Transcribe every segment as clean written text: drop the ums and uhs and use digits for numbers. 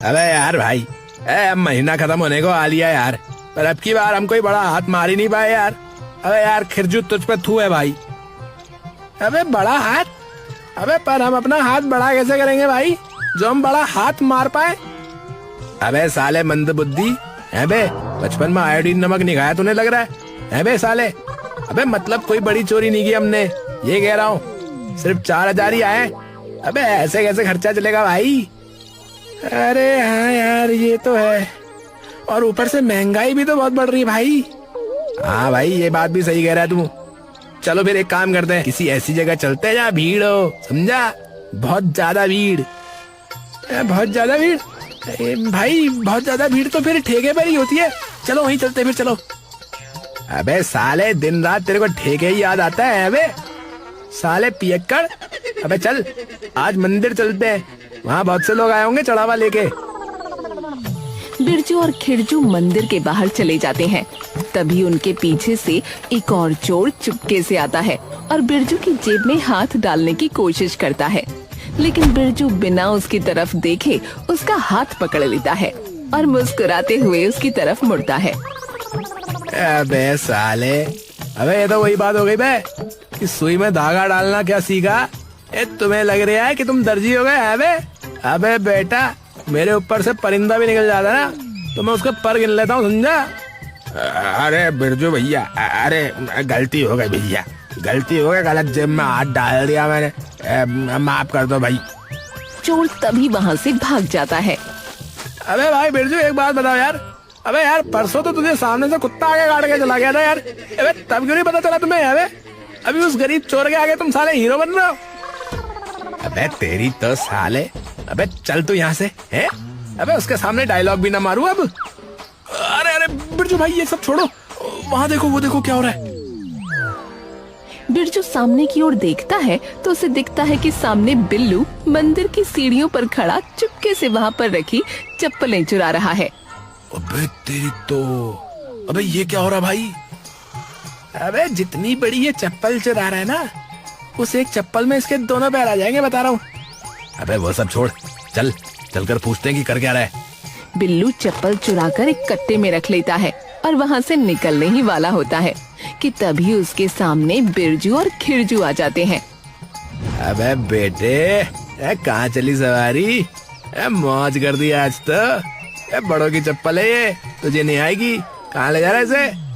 अबे यार भाई, अब महीना खत्म होने को आ लिया यार, पर अब की बार हम कोई बड़ा हाथ मार ही नहीं पाए यार। अबे यार खिरजू तुझ पे थू है भाई। अबे बड़ा हाथ? अबे पर हम अपना हाथ बड़ा कैसे करेंगे भाई जो हम बड़ा हाथ मार पाए? अबे साले मंदबुद्धि, अबे बचपन में आयोडीन नमक नहीं खाया तूने लग रहा है बे साले। अबे मतलब कोई बड़ी चोरी नहीं की हमने, ये कह रहा हूँ। सिर्फ 4,000 ही आए। अबे ऐसे कैसे खर्चा चलेगा भाई? अरे हाँ यार ये तो है, और ऊपर से महंगाई भी तो बहुत बढ़ रही है भाई। हाँ भाई ये बात भी सही कह रहा है तू। चलो फिर एक काम करते हैं, किसी ऐसी जगह चलते हैं जहाँ भीड़ हो, समझा? बहुत ज्यादा भीड़। बहुत ज्यादा भीड़? भाई बहुत ज्यादा भीड़ तो फिर ठेके पर ही होती है, चलो वहीं चलते फिर चलो। अबे साले दिन रात तेरे को ठेके ही याद आता है अबे साले पियक्कड़। अबे चल आज मंदिर चलते हैं, वहाँ बहुत से लोग आए होंगे चढ़ावा लेके। बिरजू और खिरजू मंदिर के बाहर चले जाते हैं। तभी उनके पीछे से एक और चोर चुपके से आता है और बिरजू की जेब में हाथ डालने की कोशिश करता है, लेकिन बिरजू बिना उसकी तरफ देखे उसका हाथ पकड़ लेता है और मुस्कुराते हुए उसकी तरफ मुड़ता है। अबे साले, अबे ये तो वही बात हो गई बे कि सुई में धागा डालना क्या सीखा? तुम्हें लग रहा है कि तुम दर्जी हो गए हैं बे? अबे बेटा मेरे ऊपर से परिंदा भी निकल जाता ना तो मैं उसके पर गिन लेता हूँ, समझा? अरे बिरजू भैया, अरे गलती हो गई भैया, गलती हो गई, गलत जेब में हाथ डाल दिया मैंने, माफ कर दो भाई। चोर तभी वहाँ से भाग जाता है। अबे भाई बिरजू एक बात बताओ यार, अबे यार परसों तो तुझे सामने से कुत्ता आगे काट के चला गया था यार, अबे तब क्यों नहीं पता चला तुम्हें? अबे अभी उस गरीब चोर के आगे तुम साले हीरो बन रहे हो। अबे तेरी तो साले, अबे चल तू यहाँ से है। अबे उसके सामने डायलॉग भी ना मारू अब। अरे अरे बिरजू भाई ये सब छोड़ो, वहाँ देखो, वो देखो क्या हो रहा है। बिरजू सामने की ओर देखता है तो उसे दिखता है कि सामने बिल्लू मंदिर की सीढ़ियों पर खड़ा चुपके से वहाँ पर रखी चप्पलें चुरा रहा है। अबे तेरी तो, अबे ये क्या हो रहा भाई? अबे जितनी बड़ी ये चप्पल चुरा रहा है ना, उस एक चप्पल में इसके दोनों पैर आ जाएंगे, बता रहा हूँ। अबे वो सब छोड़, चल चलकर पूछते हैं कि कर क्या रहा है। बिल्लू चप्पल चुराकर एक कट्टे में रख लेता है और वहाँ से निकलने ही वाला होता है कि तभी उसके सामने बिरजू और खिरजू आ जाते हैं। अबे बेटे कहाँ चली सवारी? मौज कर दी आज तो। बड़ों की चप्पल है ये, तुझे नहीं आएगी। कहाँ ले जा रहा है इसे?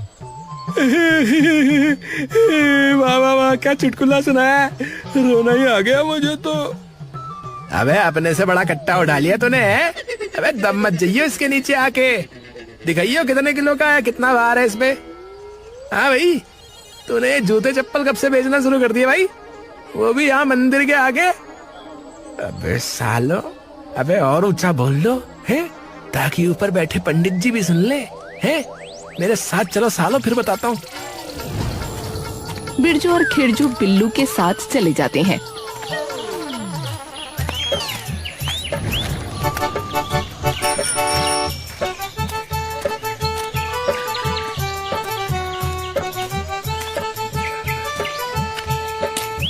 वाह वाह वाह क्या चुटकुला सुनाया, रोना ही आ गया मुझे तो। अबे अपने से बड़ा कट्टा उठा लिया तूने। अबे दम मत जाइयो इसके नीचे आके, दिखाइयो कितने किलो का है, कितना भार है इसमें। हाँ भाई तूने जूते चप्पल कब से बेचना शुरू कर दिया भाई, वो भी यहाँ मंदिर के आगे? अबे सालो, अबे और ऊंचा बोल लो है ताकि ऊपर बैठे पंडित जी भी सुन ले। हैं मेरे साथ चलो सालो, फिर बताता हूँ। बिरजू और खिरजू बिल्लू के साथ चले जाते हैं।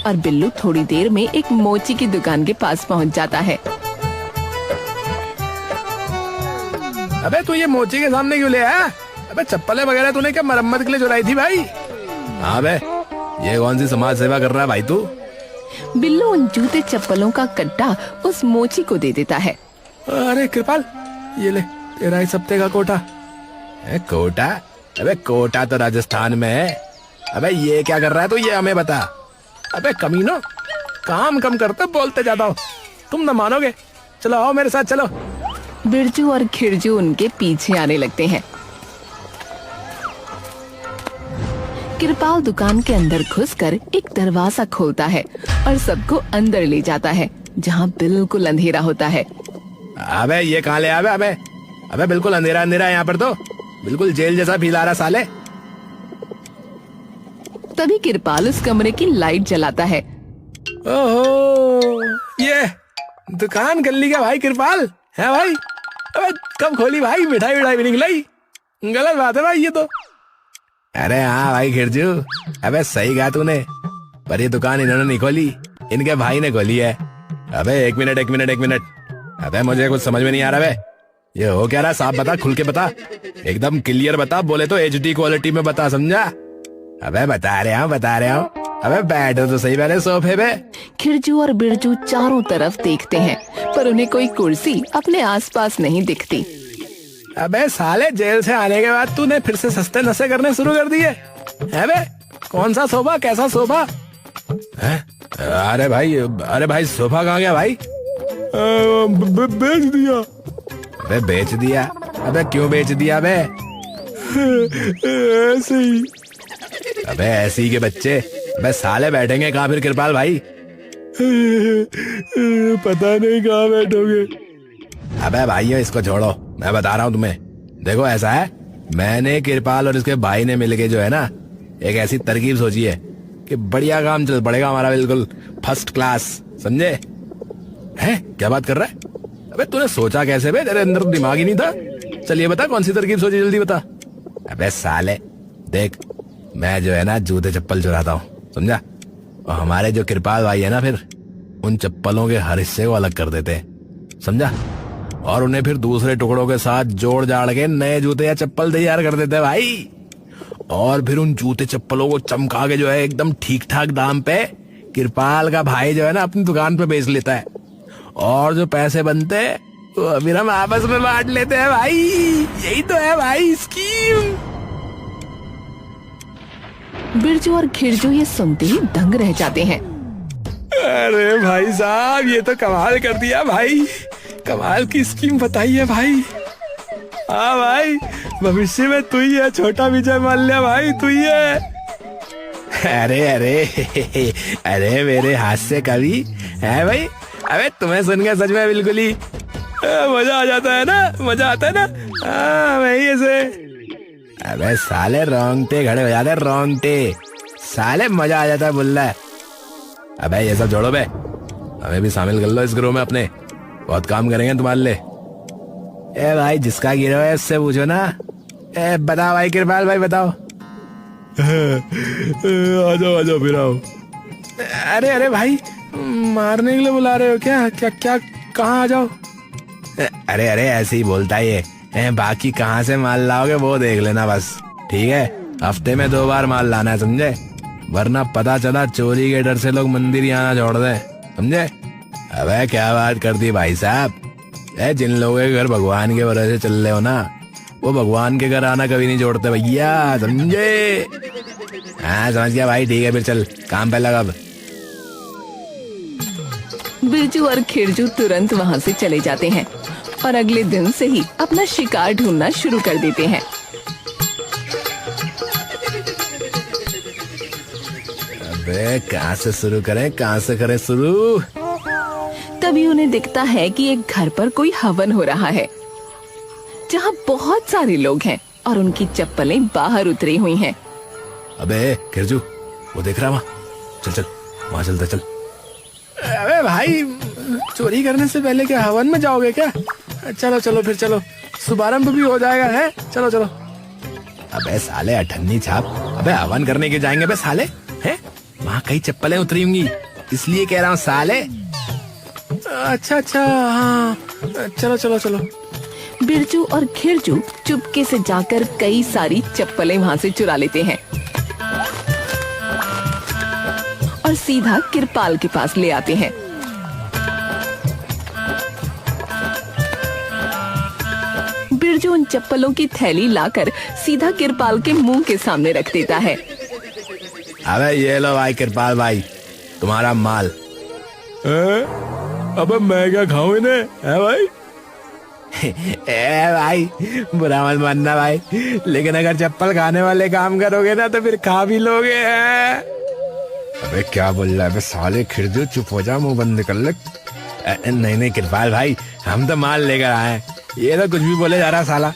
और बिल्लू थोड़ी देर में एक मोची की दुकान के पास पहुंच जाता है। अबे तू ये मोची के सामने क्यों ले आया? अबे चप्पलें वगैरह तूने क्या मरम्मत के लिए चुराई थी भाई? हाँ बे ये कौन सी समाज सेवा कर रहा है भाई तू? बिल्लू उन जूते चप्पलों का कट्टा उस मोची को दे देता है। अरे कृपाल ये ले तेरा इस हफ्ते का कोटा। कोटा? अबे कोटा तो राजस्थान में है। अबे ये क्या कर रहा है तू, ये हमें बता। अबे कमीनो काम कम करते बोलते जाता हो, तुम न मानोगे। चलो आओ मेरे साथ चलो। बिरजू और खिरजू उनके पीछे आने लगते हैं। कृपाल दुकान के अंदर घुसकर एक दरवाजा खोलता है और सबको अंदर ले जाता है, जहाँ बिल्कुल अंधेरा होता है। अबे ये कहाँ ले आवे? अबे अबे बिल्कुल अंधेरा अंधेरा है यहाँ पर तो, बिल्कुल जेल जैसा फील आ रहा साले। तभी कृपाल उस कमरे की लाइट जलाता है। ओहो ये दुकान कर ली क्या भाई कृपाल? है भाई? अबे कब खोली भाई? मिठाई विठाई भी नहीं खिलाई? गलत बात है भाई ये तो। अरे हाँ भाई खिरजू, अबे सही कहा तूने, पर ये दुकान इन्होंने नहीं खोली, इनके भाई ने खोली है। अबे एक मिनट, अबे मुझे कुछ समझ में नहीं आ रहा बे, ये हो क्या रहा? साफ बता, खुल के बता, एकदम क्लियर बता, बोले तो HD क्वालिटी में बता, समझा? अबे बता रहे हूँ। अबे बैठो तो सही पहले सोफे पे। खिरजू और बिरजू चारों तरफ देखते हैं पर उन्हें कोई कुर्सी अपने आसपास नहीं दिखती। अबे साले, जेल से आने के बाद तूने फिर से सस्ते नशे करने शुरू कर दिए है बे? कौन सा सोफा, कैसा सोफा है? अरे भाई सोफा कहाँ गया भाई? बेच दिया। अबे बेच दिया? अबे क्यों बेच दिया बे? ऐसे ही। अबे ऐसे ही के बच्चे, अबे साले बैठेंगे कहाँ फिर कृपाल भाई? पता नहीं कहाँ बैठोगे। अबे भाइयों इसको छोड़ो, मैं बता रहा हूँ तुम्हें। देखो ऐसा है, मैंने कृपाल और इसके भाई ने मिलके जो है ना, एक ऐसी तरकीब सोची है कि बढ़िया काम चल पड़ेगा हमारा, बिल्कुल फर्स्ट क्लास, समझे? हैं क्या बात कर रहा है? अबे तूने सोचा कैसे बे? तेरे अंदर दिमाग ही नहीं था? चलिए बता कौन सी तरकीब सोची, जल्दी बता। अबे साले देख, मैं जो है ना जूते चप्पल चुराता हूँ, समझा? और हमारे जो कृपाल भाई है ना, फिर उन चप्पलों के हर हिस्से को अलग कर देते हैं, समझा? और उन्हें फिर दूसरे टुकड़ों के साथ जोड़ जाड़ के नए जूते या चप्पल तैयार कर देते हैं भाई। और फिर उन जूते चप्पलों को चमका के जो है एकदम ठीक ठाक दाम पे कृपाल का भाई जो है ना अपनी दुकान पे बेच लेता है, और जो पैसे बनते हैं वो फिर हम आपस में बांट लेते हैं भाई। यही तो है भाई स्कीम। बिरजू और खिरजू ये सुनते ही दंग रह जाते हैं। अरे भाई साहब, ये तो कमाल कर दिया भाई, कमाल की स्कीम बताई है भाई। हाँ भाई, भविष्य में तू ही है छोटा विजय माल्या भाई, तू ही है। अरे मेरे हाथ से कवि है भाई। अबे तुम्हें सुन के सच में बिल्कुल ही मजा आ जाता है ना, मजा आता है ना। वही ऐसे। अबे साले रोंगटे खड़े हो जाते हैं, रोंगटे साले, मजा आ जाता है बोल रहा है। अबे ये सब छोड़ो बे, हमें भी शामिल कर लो इस गिरोह में अपने, बहुत काम करेंगे तुम्हारे लिए। ए भाई जिसका गिरोह है उससे पूछो ना। बताओ भाई कृपाल भाई, बताओ। आ जाओ फिर आओ। अरे भाई, मारने के लिए बुला रहे हो क्या? क्या कहाँ आ जाओ? अरे ऐसे ही बोलता है ये। बाकी कहाँ से माल लाओगे वो देख लेना बस, ठीक है? हफ्ते में 2 बार माल लाना है, समझे? वरना पता चला चोरी के डर से लोग मंदिर ही आना छोड़ दे, समझे? अबे क्या बात कर दी भाई साहब। जिन लोगों के घर भगवान के भरोसे चल रहे हो ना, वो भगवान के घर आना कभी नहीं छोड़ते भैया, समझे? हाँ समझ गया भाई, ठीक है फिर चल काम पे लगा। बिरजू और खिरजू तुरंत वहाँ से चले जाते हैं और अगले दिन से ही अपना शिकार ढूंढना शुरू कर देते हैं। अबे कहाँ से शुरू करें, कहाँ से करें शुरू? तभी उन्हें दिखता है कि एक घर पर कोई हवन हो रहा है, जहाँ बहुत सारे लोग हैं और उनकी चप्पलें बाहर उतरी हुई हैं। अबे खिरजू, वो देख रहा वहाँ, चल वहाँ चलता चल। अबे भाई, चोरी करने से पहले क्या हवन में जाओगे क्या? चलो फिर चलो, शुभारंभ भी हो जाएगा है। चलो। अबे साले अठन्नी छाप, अबे हवन करने के जाएंगे बे साले, हैं? वहाँ कई चप्पलें उतरी होंगी, इसलिए कह रहा हूँ साले। अच्छा हाँ, चलो। बिरजू और खिरजू चुपके से जाकर कई सारी चप्पलें वहाँ से चुरा लेते हैं और सीधा कृपाल के पास ले आते हैं। बिरजू उन चप्पलों की थैली लाकर सीधा कृपाल के मुंह के सामने रख देता है। अबे ये लो भाई कृपाल भाई, तुम्हारा माल। अबे मैं क्या खाऊं इन्हें, है भाई? भाई बुरा मत मानना भाई, लेकिन अगर चप्पल खाने वाले काम करोगे ना तो फिर खा भी लोगे। अबे क्या बोल रहा है साले खिरजू, चुप हो जा, मुंह बंद कर ले। नहीं कृपाल भाई, हम तो माल लेकर आए, ये तो कुछ भी बोले जा रहा साला।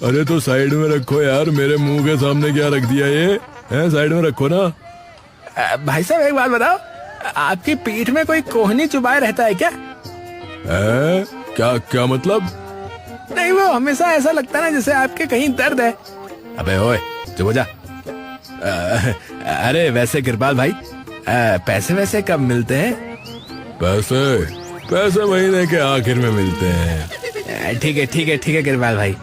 अरे तो साइड में रखो यार, मेरे मुंह के सामने क्या रख दिया ये? साइड में रखो ना। भाई साहब एक बात बताओ, आपकी पीठ में कोई कोहनी चुभाए रहता है क्या? क्या मतलब? नहीं, वो हमेशा ऐसा लगता है ना जैसे आपके कहीं दर्द है। अबे ओए चुप हो जा। अरे वैसे कृपाल भाई, पैसे वैसे कब मिलते हैं? पैसे पैसे महीने के आखिर में मिलते हैं। ठीक है ठीक है ठीक है किरपाल भाई।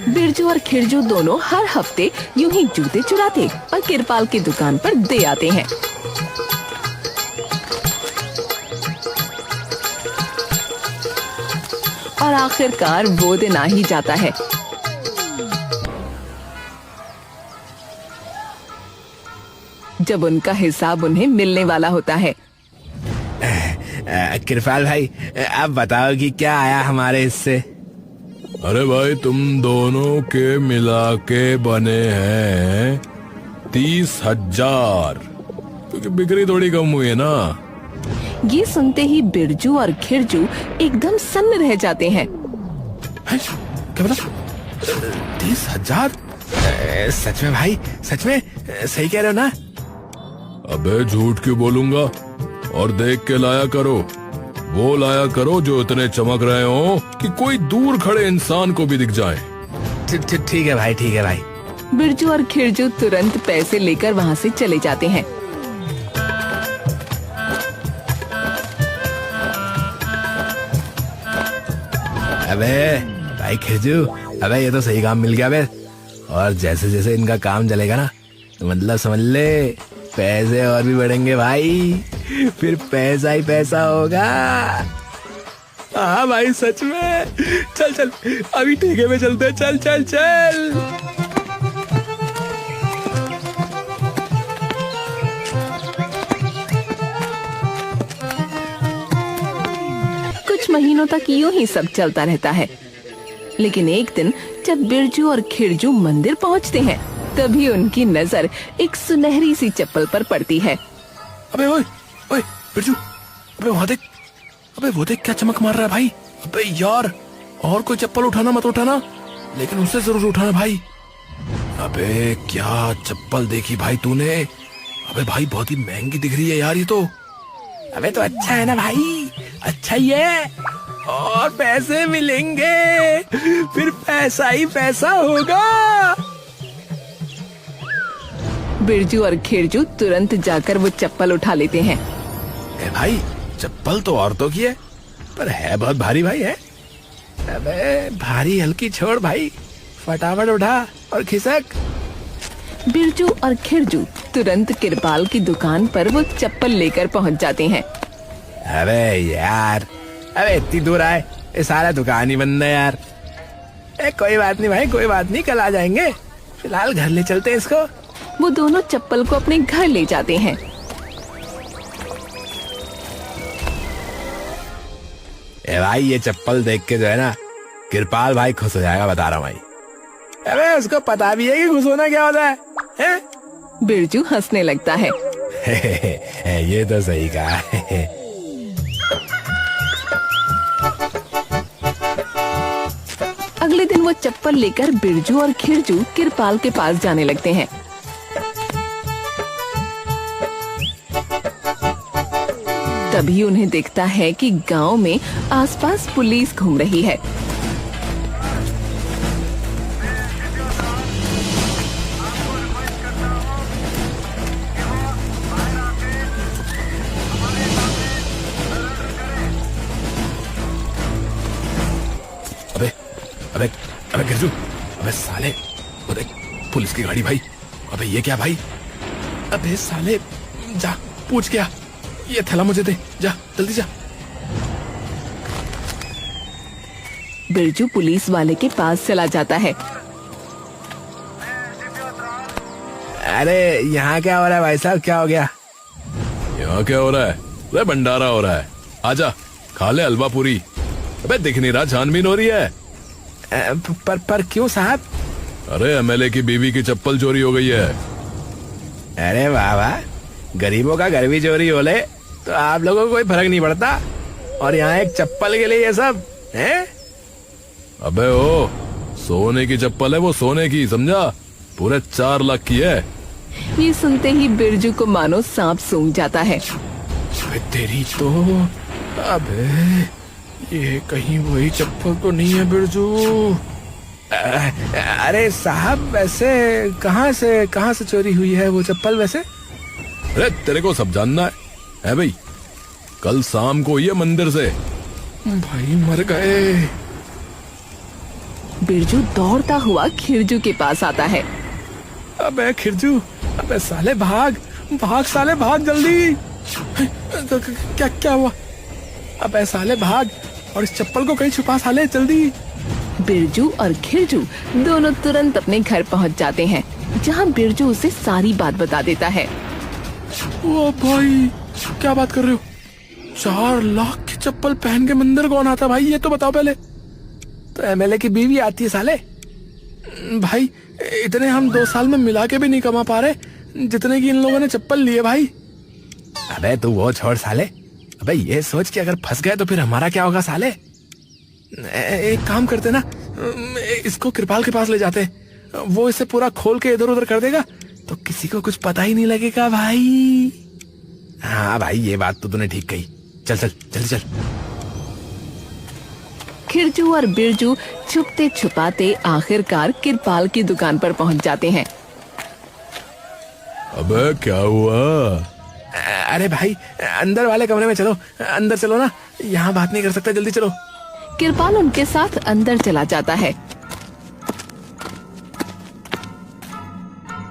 बिरजू और खिरजू दोनों हर हफ्ते यूं ही जूते चुराते और किरपाल की दुकान पर दे आते हैं। और आखिरकार वो दिन आ ही जाता है। जब उनका हिसाब उन्हें मिलने वाला होता है। किरपाल भाई अब बताओ कि क्या आया हमारे हिस्से। अरे भाई तुम दोनों के मिला के बने हैं 30,000, क्योंकि बिक्री थोड़ी कम हुई है ना। ये सुनते ही बिरजू और खिरजू एकदम सन्न रह जाते हैं। क्या बोला? 30,000? सच में भाई, सच में सही कह रहे हो ना? अबे झूठ क्यों बोलूंगा, और देख के लाया करो, वो लाया करो जो इतने चमक रहे हो कि कोई दूर खड़े इंसान को भी दिख जाए। ठीक है भाई, ठीक है भाई। बिरजू और खिरजू तुरंत पैसे लेकर वहाँ से चले जाते हैं। अबे भाई खिरजू, अबे ये तो सही काम मिल गया बे। और जैसे जैसे इनका काम चलेगा ना, तो मतलब समझ ले पैसे और भी बढ़ेंगे भाई, फिर पैसा ही पैसा होगा। हाँ भाई सच में। चल चल अभी ठेके में चलते हैं, चल चल चल। कुछ महीनों तक यूं ही सब चलता रहता है। लेकिन एक दिन जब बिरजू और खिरजू मंदिर पहुंचते हैं, तभी उनकी नजर एक सुनहरी सी चप्पल पर पड़ती है। अबे ओए ओए बिरजू, अबे वहाँ देख, अबे वो देख क्या चमक मार रहा है भाई। अबे यार, और कोई चप्पल उठाना मत उठाना, लेकिन उससे जरूर उठाना भाई। अबे क्या चप्पल देखी भाई तूने? अबे भाई बहुत ही महंगी दिख रही है यार ये तो। अबे तो अच्छा है ना भाई, अच्छा ही है, और पैसे मिलेंगे, फिर पैसा ही पैसा होगा। बिरजू और खिरजू तुरंत जाकर वो चप्पल उठा लेते हैं। ए भाई चप्पल तो औरतों की है, पर है बहुत भारी भाई है। अबे भारी हल्की छोड़ भाई, फटाफट उठा और खिसक। बिरजू और खिरजू तुरंत किरपाल की दुकान पर वो चप्पल लेकर पहुंच जाते हैं। अबे यार, अबे इतनी दूर आए, ये सारा दुकान ही बंद है यार। कोई बात नहीं भाई, कोई बात नहीं, कल आ जाएंगे, फिलहाल घर ले चलते हैं इसको। वो दोनों चप्पल को अपने घर ले जाते हैं। भाई ये चप्पल देख के जो है ना, किरपाल भाई खुश हो जाएगा, बता रहा हूँ भाई। अबे उसको पता भी है कि खुश होना क्या होता है? बिरजू हंसने लगता है। ये तो सही कहा। अगले दिन वो चप्पल लेकर बिरजू और खिरजू किरपाल के पास जाने लगते हैं। तभी उन्हें दिखता है कि गांव में आसपास पुलिस घूम रही है। अबे अबे अबे गिरजू, अबे साले, वो देख पुलिस की गाड़ी भाई। अबे ये क्या भाई? अबे साले जा पूछ क्या, ये थैला मुझे दे, जा जल्दी जा। बिरजू पुलिस वाले के पास चला जाता है। अरे यहाँ क्या हो रहा है भाई साहब, क्या हो गया? यहाँ क्या हो रहा है? अरे भंडारा हो रहा है, आजा खा ले हलवा पूरी। अबे दिख नहीं रहा छानबीन हो रही है? पर क्यों साहब? अरे एमएलए की बीवी की चप्पल चोरी हो गई है। अरे वाह वाह, गरीबों का घर भी चोरी हो ले तो आप लोगों को कोई फर्क नहीं पड़ता, और यहाँ एक चप्पल के लिए ये सब है? अबे ओ, सोने की चप्पल है वो, सोने की, समझा? पूरे 4 लाख की है। ये सुनते ही बिरजू को मानो सांप सूंघ जाता है। अबे तेरी तो, अबे ये कहीं वही चप्पल तो नहीं है बिरजू? अरे साहब, वैसे कहाँ से चोरी हुई है वो चप्पल वैसे? अरे तेरे को सब जानना है भाई? कल शाम को ये मंदिर से। भाई मर गए। बिरजू दौड़ता हुआ खिरजू के पास आता है। अबे खिरजू, अबे साले भाग भाग, साले भाग जल्दी। क्या हुआ? अबे साले भाग और इस चप्पल को कहीं छुपा साले जल्दी। बिरजू और खिरजू दोनों तुरंत अपने घर पहुंच जाते हैं, जहां बिरजू उसे सारी बात बता देता है। ओ भाई, क्या बात कर रहे हो? 4 लाख की चप्पल पहन के मंदिर कौन आता भाई, ये तो बताओ पहले। तो एमएलए की बीवी आती है साले। भाई इतने हम 2 साल में मिला के भी नहीं कमा पा रहे जितने की इन लोगों ने चप्पल लिए भाई। अबे तू वो छोड़ साले, अबे ये सोच कि अगर फंस गए तो फिर हमारा क्या होगा साले। एक काम करते ना, इसको कृपाल के पास ले जाते, वो इसे पूरा खोल के इधर उधर कर देगा तो किसी को कुछ पता ही नहीं लगेगा भाई। हाँ भाई, ये बात तो तूने ठीक कही। चल चल जल्दी चल। खिरजू और बिरजू छुपते छुपाते आखिरकार कृपाल की दुकान पर पहुंच जाते हैं। अबे क्या हुआ? अरे भाई, अंदर वाले कमरे में चलो, अंदर चलो ना, यहाँ बात नहीं कर सकता, जल्दी चलो। कृपाल उनके साथ अंदर चला जाता है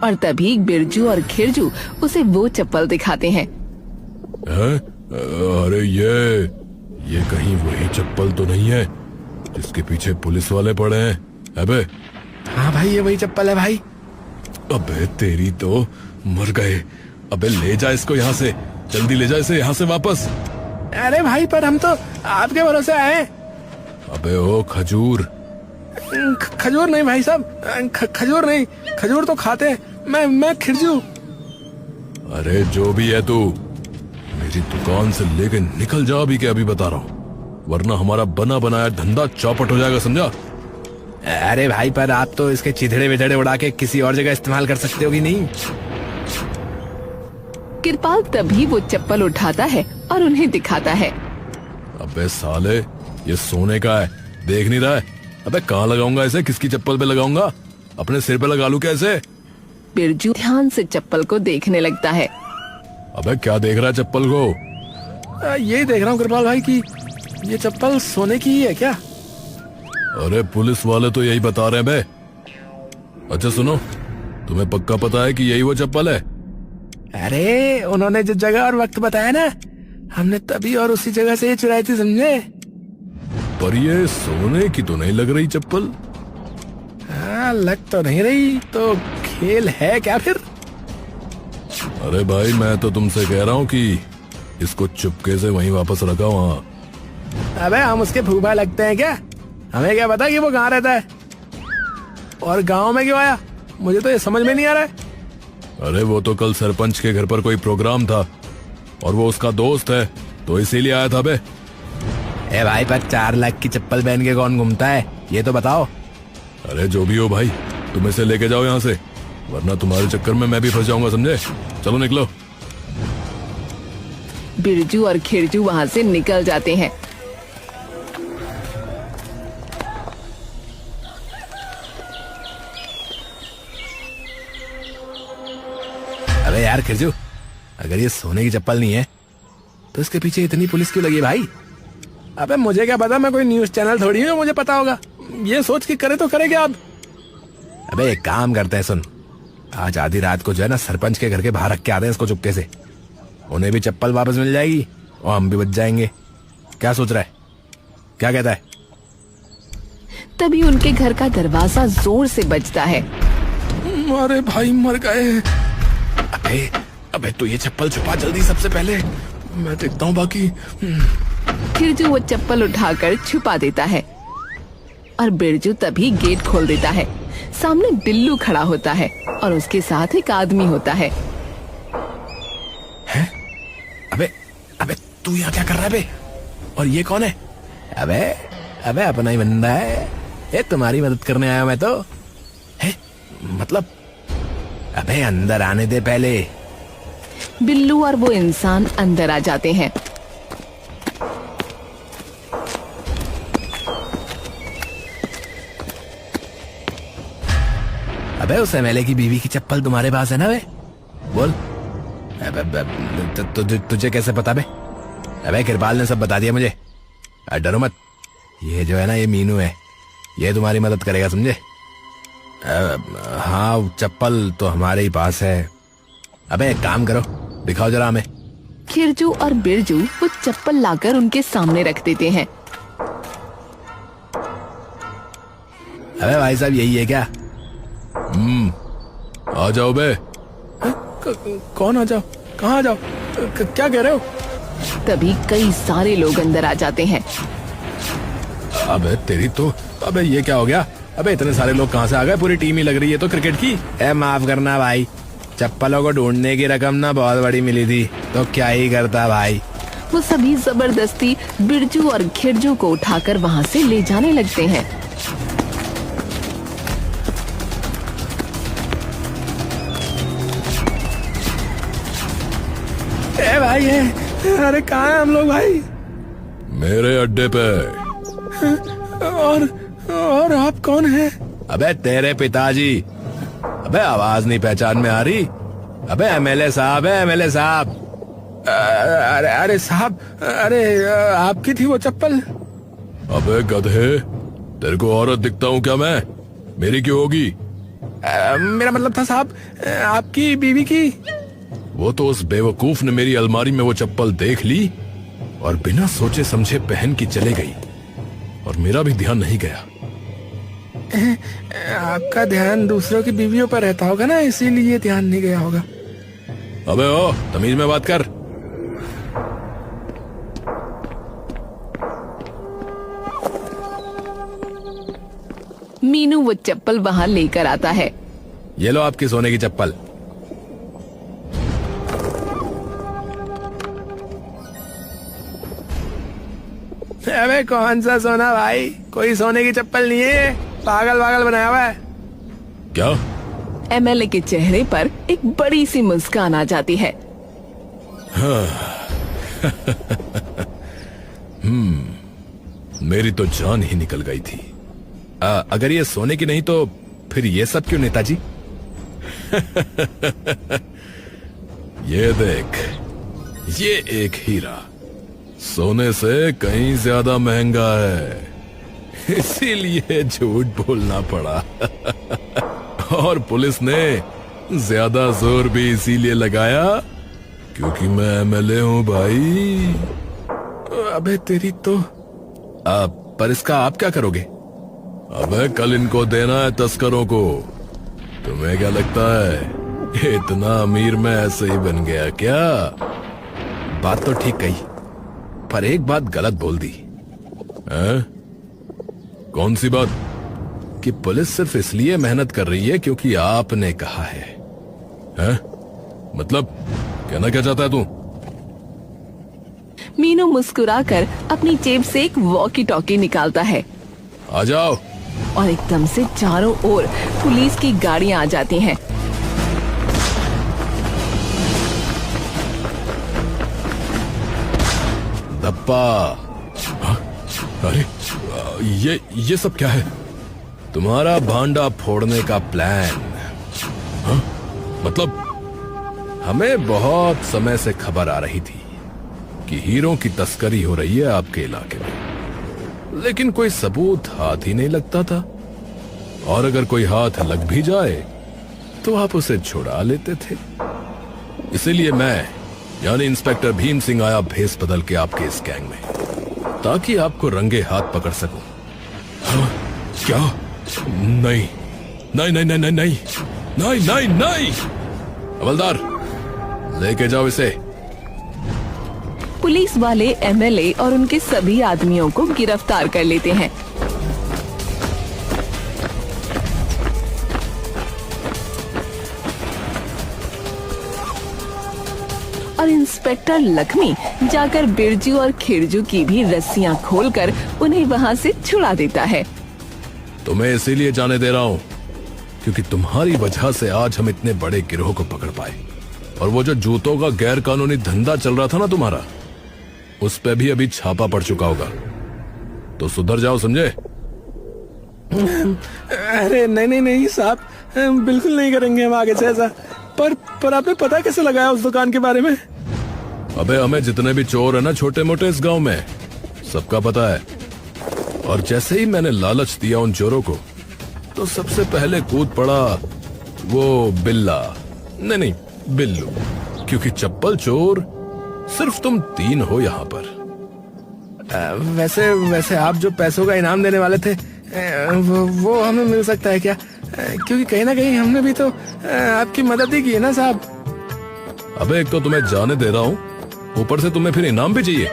और तभी बिरजू और खिरजू उसे वो चप्पल दिखाते हैं। है? अरे ये कहीं वही चप्पल तो नहीं है जिसके पीछे पुलिस वाले पड़े हैं? अबे हाँ भाई, ये वही चप्पल है भाई। अबे तेरी तो, मर गए। अबे ले जा इसको यहाँ से, जल्दी ले जा इसे यहाँ से वापस। अरे भाई, पर हम तो आपके भरोसे आए। अबे ओ खजूर। खजूर नहीं भाई साहब, खजूर नहीं, खजूर तो खाते हैं। मैं खिरजू। अरे जो भी है तू, मेरी दुकान से लेके निकल जा अभी के अभी बता रहा हूँ, वरना हमारा बना बनाया धंधा चौपट हो जाएगा, समझा? अरे भाई, पर आप तो इसके चिथड़े विथड़े उड़ा के किसी और जगह इस्तेमाल कर सकते हो कि नहीं? कृपाल तभी वो चप्पल उठाता है और उन्हें दिखाता है। अबे साले, ये सोने का है, देख नहीं रहा है? अबे कहाँ लगाऊंगा इसे, किसकी चप्पल पे लगाऊंगा? अपने सिर पे लगा लूं कैसे? बिरजू ध्यान से चप्पल को देखने लगता है। अबे क्या देख रहा है चप्पल को? ये देख रहा हूँ कृपाल भाई की ये चप्पल सोने की ही है क्या? अरे पुलिस वाले तो यही बता रहे हैं बे। अच्छा सुनो, तुम्हें पक्का पता है कि यही वो चप्पल है? अरे उन्होंने जो जगह और वक्त बताया ना, हमने तभी और उसी जगह से ये चुराई थी, समझे? पर ये सोने की तो नहीं लग रही चप्पल। हाँ, लग तो नहीं रही, तो खेल है क्या फिर? अरे भाई, मैं तो तुमसे कह रहा हूँ कि इसको चुपके से वहीं वापस रखा वहाँ। अबे हम उसके फूफा लगते हैं क्या? हमें क्या पता कि वो कहाँ रहता है, और गांव में क्यों आया? मुझे तो ये समझ में नहीं आ रहा है। अरे वो तो कल सरपंच के घर पर कोई प्रोग्राम था और वो उसका दोस्त है, तो इसीलिए आया था बे। ए भाई, पर 4 लाख की चप्पल पहन के कौन घूमता है, ये तो बताओ। अरे जो भी हो भाई, तुम इसे लेके जाओ यहाँ से, वरना तुम्हारे चक्कर में मैं भी फंस जाऊंगा, समझे? चलो निकलो। बिरजू और खिरजू वहाँ से निकल जाते हैं। अबे यार खिरजू, अगर ये सोने की चप्पल नहीं है तो इसके पीछे इतनी पुलिस क्यों लगी भाई? अबे मुझे क्या पता, मैं कोई न्यूज चैनल थोड़ी हूँ मुझे पता होगा। ये सोच के करे तो करे क्या अब? अबे एक काम करते हैं, सुन, आज आधी रात को जो है ना सरपंच के घर के बाहर रख के आते हैं इसको चुपके से। उन्हें भी चप्पल वापस मिल जाएगी और हम भी बच जाएंगे। क्या सोच रहा है, क्या कहता है? तभी उनके घर का दरवाजा जोर से बजता है। अरे भाई मर गए। अबे अबे तू ये चप्पल छुपा जल्दी, सबसे पहले मैं देखता हूँ बाकी। खिरजू वो चप्पल उठाकर छुपा देता है और बिरजू तभी गेट खोल देता है। सामने बिल्लू खड़ा होता है और उसके साथ एक आदमी होता है। हैं? अबे अबे तू यहाँ क्या कर रहा है बे? और ये कौन है? अबे अबे अपना ही बंदा है, ये तुम्हारी मदद करने आया मैं तो। है मतलब? अबे अंदर आने दे पहले। बिल्लू और वो इंसान अंदर आ जाते हैं। अबे उस एमएलए की बीवी की चप्पल तुम्हारे पास है ना बे? बोल। तुझे कैसे पता बे? अबे कृपाल ने सब बता दिया मुझे। डरो मत, ये जो है ना ये मीनू है, ये तुम्हारी मदद करेगा समझे। हाँ चप्पल तो हमारे ही पास है। अबे एक काम करो, दिखाओ जरा हमें। खिरजू और बिरजू वो चप्पल लाकर उनके सामने रख देते हैं। अबे भाई साहब यही है क्या? आ जाओ बे। कौन आ जाओ? कहाँ आ जाओ? क्या कह रहे हो? तभी कई सारे लोग अंदर आ जाते हैं। अबे तेरी तो, अबे ये क्या हो गया? अबे इतने सारे लोग कहाँ से आ गए? पूरी टीम ही लग रही है तो क्रिकेट की। माफ करना भाई, चप्पलों को ढूंढने की रकम ना बहुत बड़ी मिली थी तो क्या ही करता भाई। वो सभी जबरदस्ती बिरजू और खिरजू को उठाकर वहाँ से ले जाने लगते हैं। भाई है, अरे कहाँ है हम लोग भाई? मेरे अड्डे पे। और आप कौन हैं? अबे तेरे पिताजी। अबे आवाज नहीं पहचान में आ रही? अबे एमएलए साहब है, एमएलए साहब। अरे साहब, अरे आपकी थी वो चप्पल? अबे गधे, तेरे को औरत दिखता हूँ क्या मैं? मेरी क्यों होगी? मेरा मतलब था साहब, आपकी बीवी की। वो तो उस बेवकूफ ने मेरी अलमारी में वो चप्पल देख ली और बिना सोचे समझे पहन की चले गई और मेरा भी ध्यान नहीं गया। आपका ध्यान दूसरों की बीवियों पर रहता होगा ना, इसीलिए ध्यान नहीं गया होगा। अबे ओ, तमीज में बात कर। मीनू वो चप्पल वहाँ लेकर आता है। ये लो आपकी सोने की चप्पल। अबे कौन सा सोना भाई? कोई सोने की चप्पल नहीं है, पागल पागल बनाया हुआ है। क्या? एमएलए के चेहरे पर एक बड़ी सी मुस्कान आ जाती है। मेरी तो जान ही निकल गई थी। अगर ये सोने की नहीं तो फिर ये सब क्यों नेताजी? ये देख, ये एक हीरा सोने से कहीं ज्यादा महंगा है, इसीलिए झूठ बोलना पड़ा। और पुलिस ने ज्यादा जोर भी इसीलिए लगाया क्योंकि मैं एमएलए हूं भाई। अबे तेरी तो। पर इसका आप क्या करोगे? अबे कल इनको देना है तस्करों को। तुम्हें क्या लगता है इतना अमीर मैं ऐसे ही बन गया क्या? बात तो ठीक कही, पर एक बात गलत बोल दी। हैं? कौन सी बात? कि पुलिस सिर्फ इसलिए मेहनत कर रही है क्योंकि आपने कहा है। हैं? मतलब कहना क्या चाहता है तू? मीनू मुस्कुराकर अपनी जेब से एक वॉकी टॉकी निकालता है आ जाओ। और एकदम से चारों ओर पुलिस की गाड़ियां आ जाती हैं। धप्पा। अरे ये सब क्या है? तुम्हारा भांडा फोड़ने का प्लान। मतलब हमें बहुत समय से खबर आ रही थी कि हीरों की तस्करी हो रही है आपके इलाके में, लेकिन कोई सबूत हाथ ही नहीं लगता था। और अगर कोई हाथ लग भी जाए तो आप उसे छुड़ा लेते थे। इसीलिए मैं यानी इंस्पेक्टर भीम सिंह आया भेस बदल के आपके इस गैंग में, ताकि आपको रंगे हाथ पकड़ सकूं। क्या? नहीं नहीं नहीं नहीं नहीं नहीं नहीं नहीं नहीं। हवलदार लेके जाओ इसे। पुलिस वाले एमएलए और उनके सभी आदमियों को गिरफ्तार कर लेते हैं। और इंस्पेक्टर लक्ष्मी जाकर बिरजू और खिरजू की भी रस्सियां खोलकर उन्हें वहां से छुड़ा देता है। तुम्हें इसीलिए जाने दे रहा हूं क्योंकि तुम्हारी वजह से आज हम इतने बड़े गिरोह को पकड़ पाए। और वो जो जूतों का गैर कानूनी धंधा चल रहा था ना तुम्हारा, उस पे भी अभी छापा पड़ चुका होगा। तो सुधर जाओ, समझे? अरे नहीं नहीं नहीं साहब, बिल्कुल नहीं करेंगे हम आगे से ऐसा। पर आपने पता कैसे लगाया उस दुकान के बारे में? अबे हमें जितने भी चोर है ना छोटे मोटे इस गांव में, सबका पता है। और जैसे ही मैंने लालच दिया उन चोरों को, तो सबसे पहले कूद पड़ा वो बिल्ला, नहीं बिल्लू, क्योंकि चप्पल चोर सिर्फ तुम 3 हो यहाँ पर। वैसे आप जो पैसों का इनाम देने वाले थे, वो हमें मिल सकता है क्या? क्योंकि कहीं ना कहीं हमने भी तो आपकी मदद ही की है ना साहब। अबे एक तो तुम्हें जाने दे रहा हूँ, ऊपर से तुम्हें फिर इनाम भी चाहिए।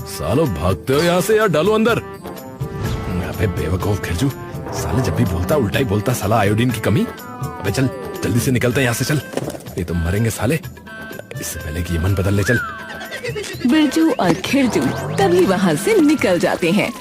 सालों भागते हो यहाँ से या डालो अंदर। अबे बेवकूफ खिरजू, साले जब भी बोलता उल्टा ही बोलता, साला आयोडीन की कमी। अबे चल जल्दी से निकलते हैं यहाँ से, चल, ये तो मरेंगे साले। इससे पहले कि ये मन बदल ले, चल। बिरजू और खिरजू तभी वहाँ से निकल जाते हैं।